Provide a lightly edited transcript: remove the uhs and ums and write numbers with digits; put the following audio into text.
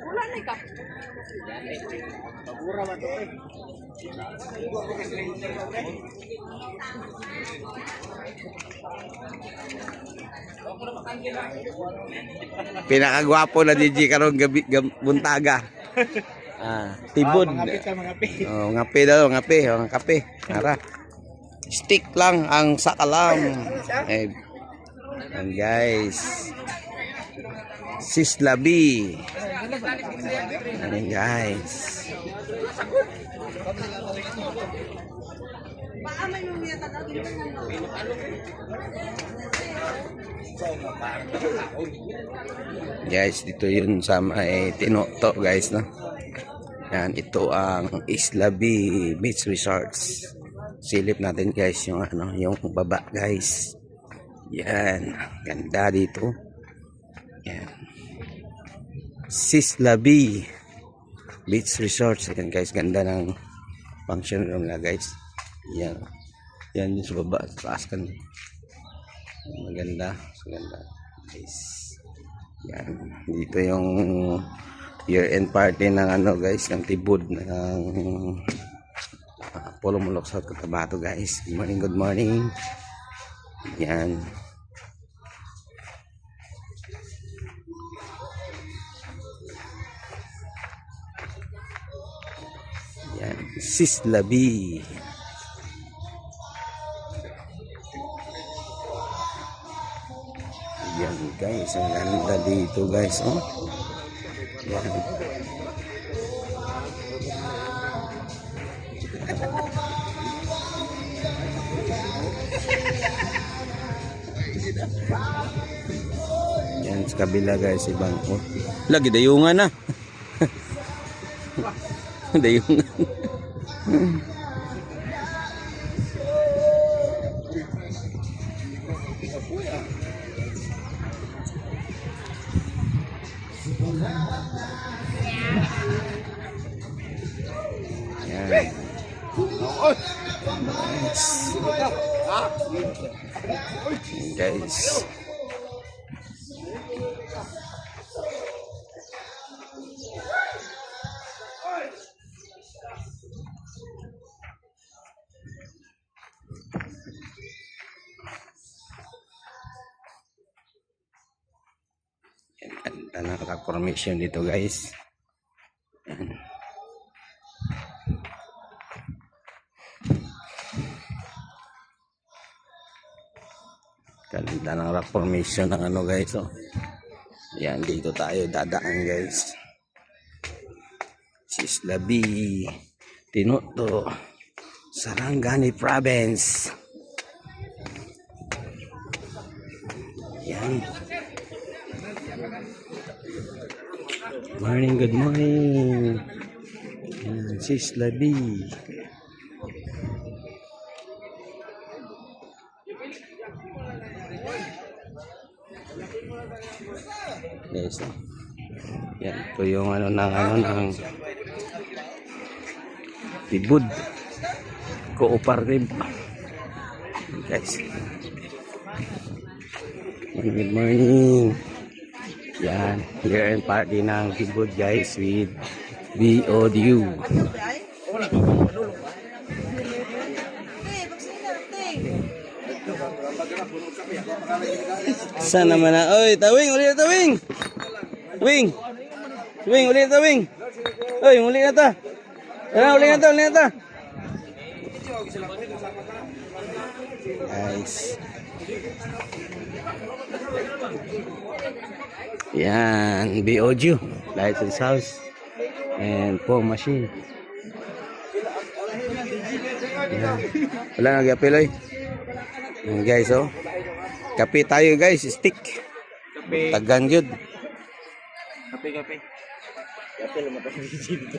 Wala na ka. Pagura man to eh. Pinakagwapo na DJ karong gabi buntaga. Tibod. Mangapit ka, mangapit. Oh, ngape daw, ngape, oh, kape. Ara. Stick lang ang sakalam. Eh, and guys. Sislabi. Ayan guys. Guys, dito yun sa may Tinoto guys, no? Yan, ito ang Isla B Beach Resorts. Silip natin guys yung ano, yung baba guys. Yan, ganda dito. Yan. Isla B Beach Resorts. Yan guys, ganda ng function room na guys. Yan. Yan yung sa baba, sa taas kan. Maganda, maganda guys. Yan, dito yung year-end party ng ano guys, ng Tibod ng Polo Mulok South Cotabato guys. Good morning, good morning. Yan. Yan, Sislabi. Yan guys, ang ganda dito guys, oh. Yan. Yan sa kabila guys, ibang oh. Lagi dayungan na. Dayungan. Yan. Guys. Yan, nakaka-formation dito guys. Yan. Ganda ng rock formation ng ano guys, oh. Yan, dito tayo dadaan guys. Isla B, Tinoto, Sarangani Province. Yan. Morning, good morning. Yan, Isla B. Guys, yan, ito yung ano ng Tibod Cooperative guys. Good morning. Yan, year-end party ng Tibod guys with BODU. Sana naman na. Oy, tawing, uli na tawing. Wing. Wing, uli na tawing. Oy, uli na ta. Tara, uli na ta, uli na ta. Guys. Yan, BODU, license house and po machine. Yan. Wala nang gapiloy. Yan guys, oh. Kape tayo guys, stick. Kape. Tagan yun. Kape. Kape lumatang dito.